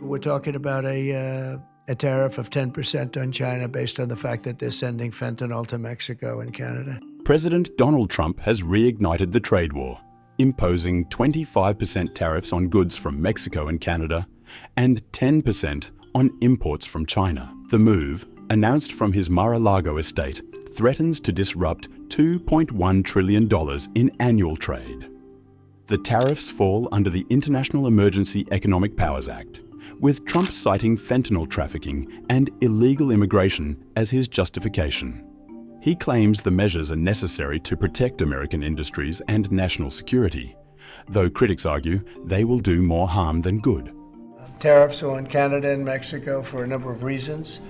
We're talking about a tariff of 10% on China based on the fact that they're sending fentanyl to Mexico and Canada. President Donald Trump has reignited the trade war, imposing 25% tariffs on goods from Mexico and Canada and 10% on imports from China. The move, announced from his Mar-a-Lago estate, threatens to disrupt $2.1 trillion in annual trade. The tariffs fall under the International Emergency Economic Powers Act, with Trump citing fentanyl trafficking and illegal immigration as his justification. He claims the measures are necessary to protect American industries and national security, though critics argue they will do more harm than good. Tariffs on Canada and Mexico for a number of reasons.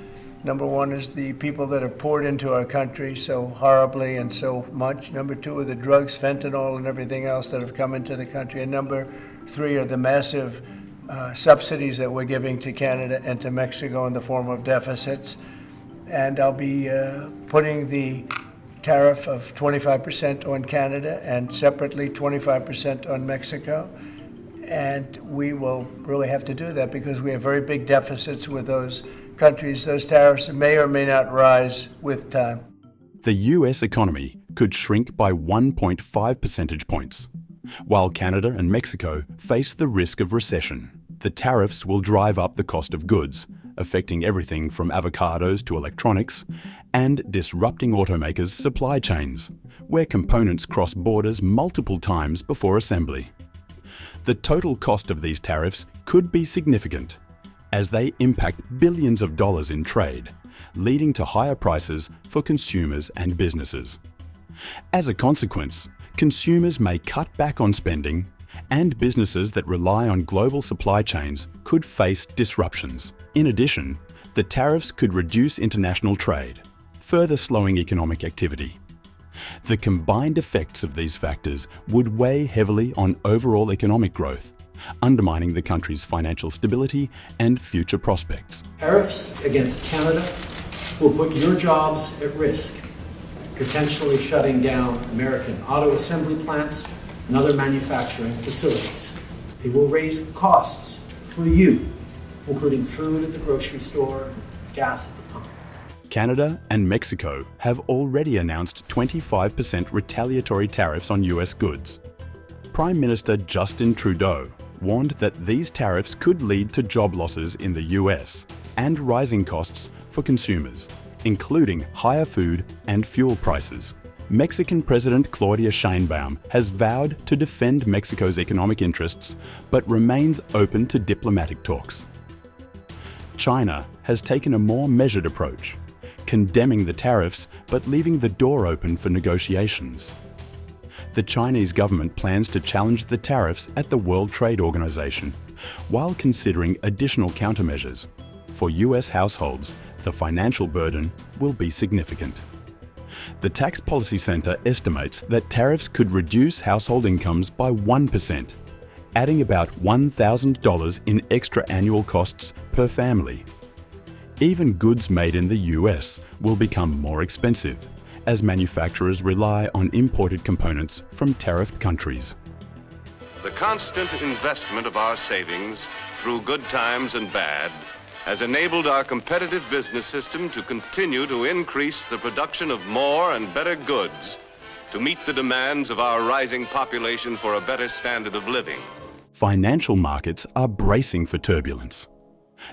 Number one is the people that have poured into our country so horribly and so much. Number two are the drugs, fentanyl, and everything else that have come into the country. And number three are the massive subsidies that we're giving to Canada and to Mexico in the form of deficits. And I'll be putting the tariff of 25% on Canada and separately 25% on Mexico. And we will really have to do that because we have very big deficits with those countries. Those tariffs may or may not rise with time. The US economy could shrink by 1.5 percentage points, while Canada and Mexico face the risk of recession. The tariffs will drive up the cost of goods, affecting everything from avocados to electronics, and disrupting automakers' supply chains, where components cross borders multiple times before assembly. The total cost of these tariffs could be significant, as they impact billions of dollars in trade, leading to higher prices for consumers and businesses. As a consequence, consumers may cut back on spending, and businesses that rely on global supply chains could face disruptions. In addition, the tariffs could reduce international trade, further slowing economic activity. The combined effects of these factors would weigh heavily on overall economic growth, undermining the country's financial stability and future prospects. Tariffs against Canada will put your jobs at risk, potentially shutting down American auto assembly plants and other manufacturing facilities. It will raise costs for you, including food at the grocery store, gas at the pump. Canada and Mexico have already announced 25% retaliatory tariffs on US goods. Prime Minister Justin Trudeau warned that these tariffs could lead to job losses in the US and rising costs for consumers, including higher food and fuel prices. Mexican President Claudia Sheinbaum has vowed to defend Mexico's economic interests, but remains open to diplomatic talks. China has taken a more measured approach, condemning the tariffs but leaving the door open for negotiations. The Chinese government plans to challenge the tariffs at the World Trade Organization, while considering additional countermeasures. For US households, the financial burden will be significant. The Tax Policy Center estimates that tariffs could reduce household incomes by 1%, adding about $1,000 in extra annual costs per family. Even goods made in the US will become more expensive, as manufacturers rely on imported components from tariffed countries. The constant investment of our savings through good times and bad has enabled our competitive business system to continue to increase the production of more and better goods to meet the demands of our rising population for a better standard of living. Financial markets are bracing for turbulence.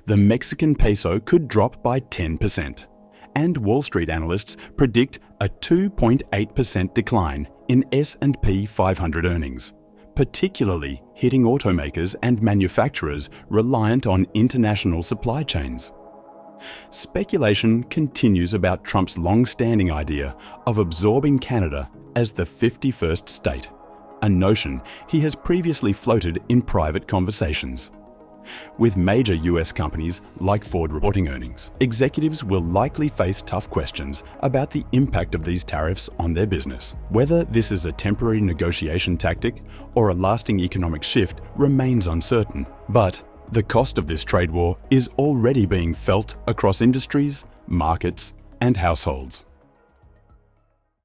The Mexican peso could drop by 10%, and Wall Street analysts predict a 2.8% decline in S&P 500 earnings, particularly hitting automakers and manufacturers reliant on international supply chains. Speculation continues about Trump's long-standing idea of absorbing Canada as the 51st state, a notion he has previously floated in private conversations. With major US companies like Ford reporting earnings, executives will likely face tough questions about the impact of these tariffs on their business. Whether this is a temporary negotiation tactic or a lasting economic shift remains uncertain. But the cost of this trade war is already being felt across industries, markets, and households.